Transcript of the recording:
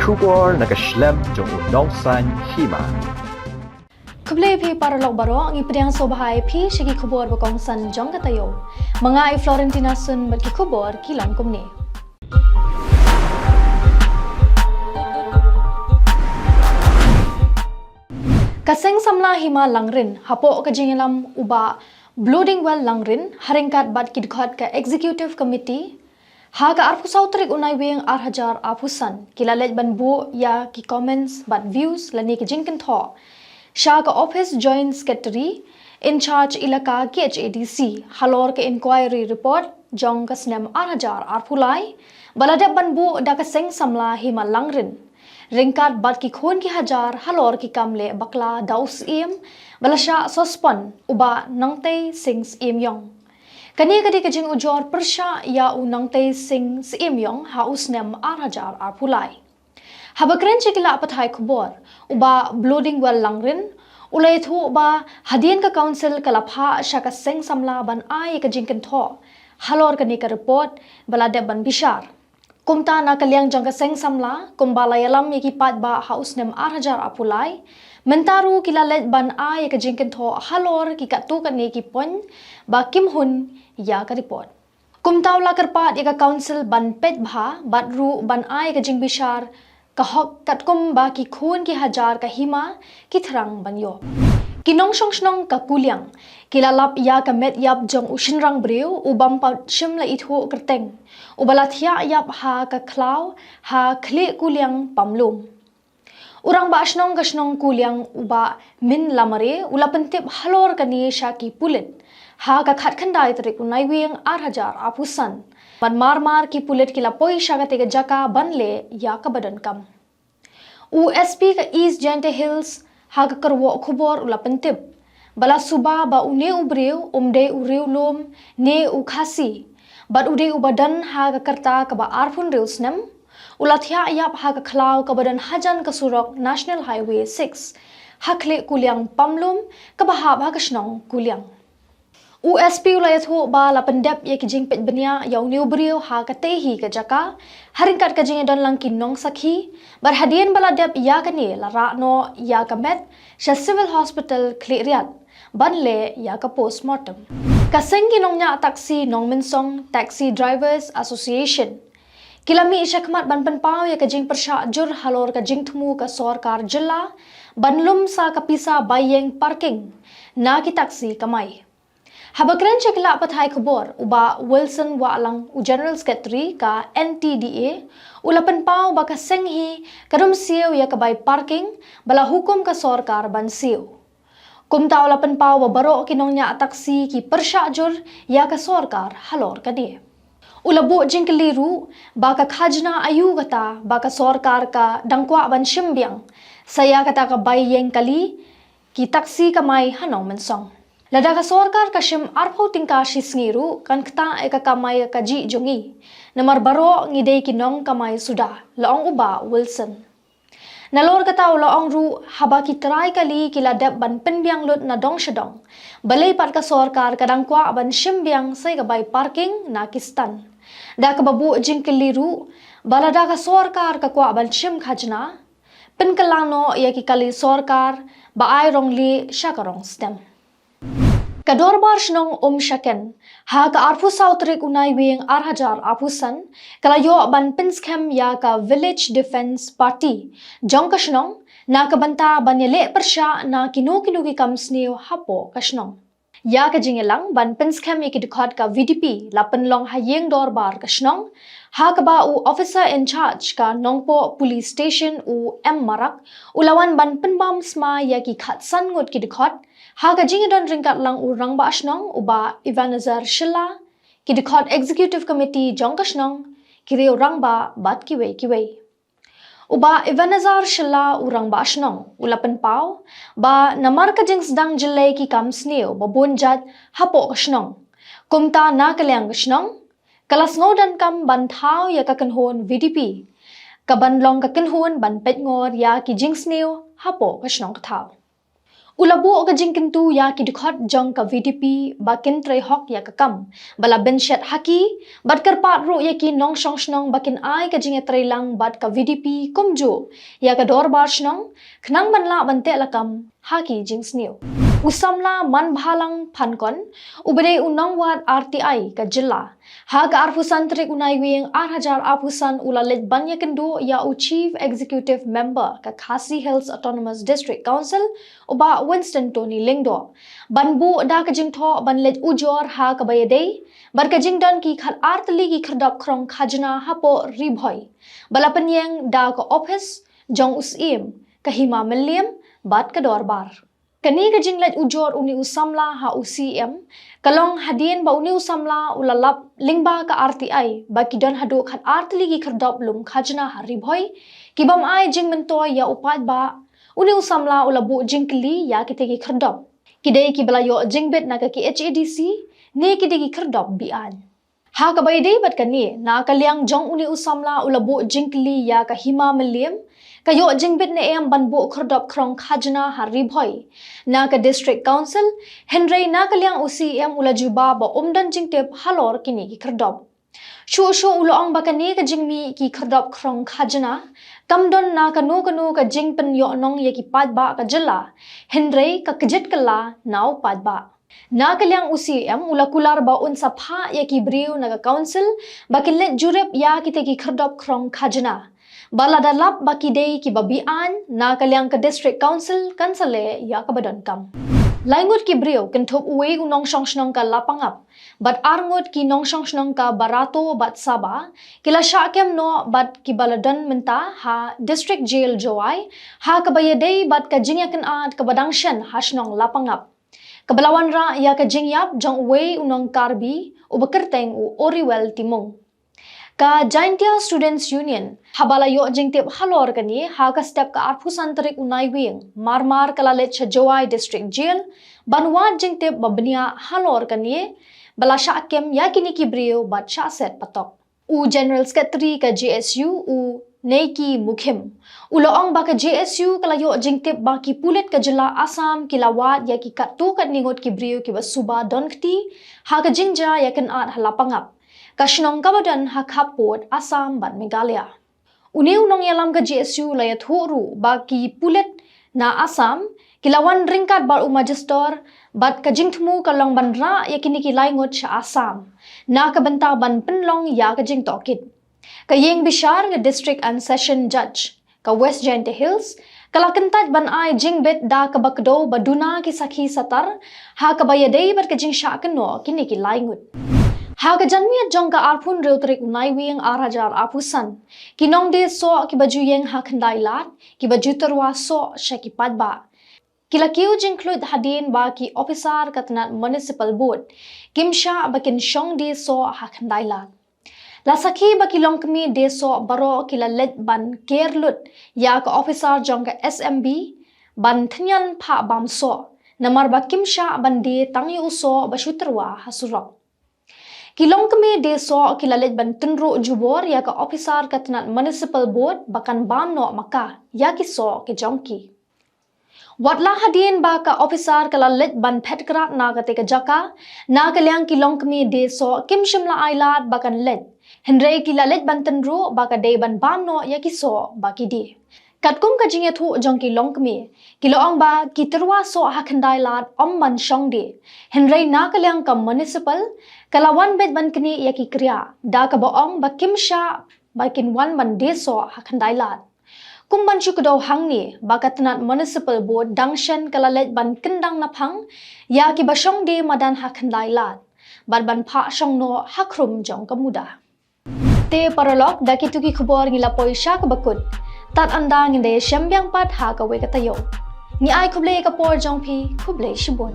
Khubor nakaslem Jong Bakongsan Hima. Kublai pi paralog baro ang ipidang sobahai pi shiki Khubor Bakongsan Jong Taïew. Mga i Florentina sun berki Khubor kilang kumni. Kaseng samla Hima langrin hapo kajingilam uba blooding well langrin haringkat bad kidkhat ka executive committee Haga arpu sautrik unai wing arhajar apusan kilalet banbu ya ki comments but views lani ki jinkin tho Shaga office joint secretary in charge ilaka KHADC halor ke inquiry report Jong kasnem arhajar arpulai balade banbu da kaseng samla Hima langrin ringkat bad ki khon ki hajar halor ki kamle bakla daus im balasha sospon uba nangte sings im yong Kani kadi kajing ujor persha ya unang te sing si imyong hausnem arhajar arpulai. Habakren chikila apathai Khubor uba blooding well langrin ulai thu uba hadien ka council kalapha shaka seng samla ban ai kajing kentho halor kani ka report balade ban bishar. Kumta na kalyang jang ka seng samla kumbalayalam yaki pat ba hausnem arhajar arpulai mentaru kilalet ban ai kajing kentho halor ki katu kani ki pon ba kim hun ya ka report. Kumtaw la karpat ika council ban pet bha batru ban ai ka jing bishar ka hok kat kum ba ki khun ki hajar ka Hima ki thrang ban yo. Kinong shong ka kulyang kilalap ya ka met yap jong ushinrang breu ubam pa shimla ithu kerteng ubalathya yap ha ka klaw ha khle kulyang pamlum. Urang ba asnong kulyang uba min lamare ulapentip halor kani shaki pulit ha ka khat khandai tarik unai wing arhajar apusan ban mar ki pulit kila poi shagate ga jaka banle ya ka badan kam USP ka East Jante Hills ha ka karwo Khubor ulapentip bala suba ba une ubreu umde ureu lom ne u khasi bad ude ubadan ha ka karta ka ba arfun reusnem ulathya yap ha ka khlaw ka badan hajan ka surok National Highway 6 hakle kulyang pamlum ka ba ha ka shnong kulyang USP ulayat ho ba la pendep ya kijing pet benya yaw new brio ha ka tehi ka jaka haringkat ka jing don lang kinong sakhi bar hadien bala dep ya ka ni la ra no ya ka met sha civil hospital cleariat banle ya ka postmortem ka sengi nong nya taxi nong minsong taxi drivers association kilami shakmat ban panpaw ya ka jing persha jur halor ka jing thumu ka sarkar jilla banlum sa ka pisa bayeng parking na ki taxi kamai Habakren chekla apathai Khubor uba Wilson Walang u General Secretary ka NTDA ulapan pau baka senghi karum siu ya kabay parking bala hukum ka sarkar ban siu. Kumta ulapan pau babaro kinong nya taksi ki persyajur ya ka sarkar halor kadi. Ulabu jingkeliru baka khajna ayu kata baka sarkar ka dangkwa ban shimbyang saya kata ka bayeng kali ki taksi kamay hanong mensong. Lada ka sarkar ka shim arpho tingka shisngiru kan kta eka kamay ka ji jongi namar baro ngidei kinong kamay suda laong uba Wilson nalor kata laong ru haba ki try kali kila dep ban penbyang lut na dong shadong balay pat ka sarkar kadang kwa ban shimbyang sai ka bay parking na kistan da ka babu jingkeliru balada ka sarkar ka kwa ban shim khajna penkalano ya ki kali sarkar ba ai rongli shakarong stem Kadorbar shnong shaken ha ka arfu sautrik unai wing arhajar apusan kalayo ban pinskem ya ka village defense party jong ka shnong na ka banta banyele persha na kinu ki kamsneu hapo ka shnong ya ka jingelang ban pinskem ki dikhat ka VDP lapan long hayeng dorbar ka shnong ha ka ba u officer in charge ka nongpo police station u M Marak ulawan ban penbam sma ya ki khatsan ngot ki dikhat ha ka jingedon ringkat lang urang ba asnong uba Ivanazar Shilla ki dikhat executive committee jong kasnong kireu rang ba bat kiwei uba Ivanazar Shilla urang ba asnong ulapan pau ba namar ka jing sedang jelai ki kamsneu babon jat hapo kasnong kumta na kalyang kasnong kalas ngodan kam ban thau ya ka kanhon VDP ka ban long ka kanhon ban pet ngor ya ki jing sneu hapo kasnong ka thau Ulabu ka jingkintu ya ki dikhot jong ka VDP bakin tre hok ya ka kam bala benchet haki bat karpat ro ya ki nong shong shnong bakin ai ka jinge tre lang bat ka VDP kumju ya ka dor bar shnong khnang banla bante lakam haki jing sniu usamla man bhalang phankon ubade unong wat RTI ka jilla ha ka arpusan trik unai wing 8000 arpusan ulalet banya kendo ya u chief executive member ka Khasi Hills Autonomous District Council uba Winston Tony Lingdo banbu da ka jingtho banlet ujor ha ka bayade bar ka jingdan ki khat artli ki khardap krong khajna hapo ribhoi bala penyeng da ka office Jong usim ka Hima Milliam bat ka dorbar kani ka jinglet ujor uni usamla ha UCM kalong hadien ba uni usamla ulalap lingba ka RTI ba kidon hadu khat artli ki khardap lum khajna ha ribhoi kibam ai jing mentoy ya upat ba uni usamla ulabu jingkli ya kite ki khardap kidai ki balayo jingbet na ka ki HADC ne kide ki khardap bian ha ka bai dei bat kani na kalyang jong uni usamla ulabu jingkli ya ka Hima Milliam kayo jingbet ne em banbu khardap krong khajna ha ribhoi na ka district council henry na kalyang UCM ulajuba ba umdan jingtep halor kini ki khardap shu ulong bakani ka jingmi ki khardap krong khajna kamdon na kanu ka jingpen yo nong ye ki padba ka jilla henry ka kjet kala naw padba na kalyang UCM ulakular ba unsa pha ye ki briu na ka council bakilet jurep ya kite ki khardap krong khajna bala dalap baki dei ki babian na kalyang ka district council kansale ya ka badan kam laingot ki briu kenthop uwe unong shong shnong ka lapangap bat arngot ki nong shong shnong ka barato bat saba kila shakem no bat ki baladan menta ha district jail joai ha ka bayadei bat ka jingyakan at ka badangshan ha shnong lapangap kabalawan ra ya ka jingyap jong uwe unong karbi ubakerteng u oriwel timong ka Jaintia Students Union habala yo jingtep halor kani ha ka step ka arpusan tarik unai wing marmar kalalet chajawai district jail banwat jingtep babnia halor kani bala shakem yakini ki brio bat sha set patok u general secretary ka JSU u Neki Mukhim uloong ba ka JSU kalayo jingtep ba ki pulet ka jila Assam kilawat ya ki katu kat ningot ki brio ki basuba donkti ha ka jingja yakan at halapangap kashnong kabadan ha khapot Assam bat Meghalaya uni unong yalam ka JSU layat huru ba ki pulet na Assam kilawan ringkat bar magister bat ka jingthmu kalong banra yakini ki laingot sa Assam na ka banta ban penlong ya ka jing tokit ka yeng bishar nga district and session judge ka West Jaintia Hills kalakentat ban ai jingbet da ka bakdo baduna ki sakhi satar ha ka bayadei bat ka jing sha kano kini ki laingut ha ka janmiat jong ka arpun reutrik unai wing 8000 apusan kinong de so ki baju yeng ha khandai lat ki baju terwa so sha ki padba kila kiu include hadin ba ki officer katnat municipal board kimsha bakin shong de so ha khandai lat la sakhi ba ki longkmi de so baro kila let ban kerlut ya ka officer jong ka SMB ban thnyan pha bam so namar ba kimsha ban de tangyu so ba shuterwa hasurok kilong kami deso kilalit ban tunro jubor ya ka officer katnat municipal board bakan bam no maka ya kiso ke jongki watla hadien ba ka officer kalalit ban petkrat na ka te ka jaka na kalyang kilong kami deso kim shimla ailat bakan let henry kilalit ban tunro baka de ban bam no ya kiso baki di katkum ka jingya thu jongki longkmi kiloong ba kiterwa so hakandai lat omban shongdi henry na kalyang ka municipal kalawan bet ban kini yaki kriya da ka boong ba kimsha bakin wan ban deso hakandai lat kumban chukdo hangni bakatnat municipal board dangshan kalalet ban kendang naphang yaki ba shongdi madan hakandai lat ban pha shongno hakrum jong kamuda te paralok dakituki khubor ngila poisha ka bakut tat andang inde shambyang pat ha ka we ka tayo ni ai khuble ka por jong phi khuble shibon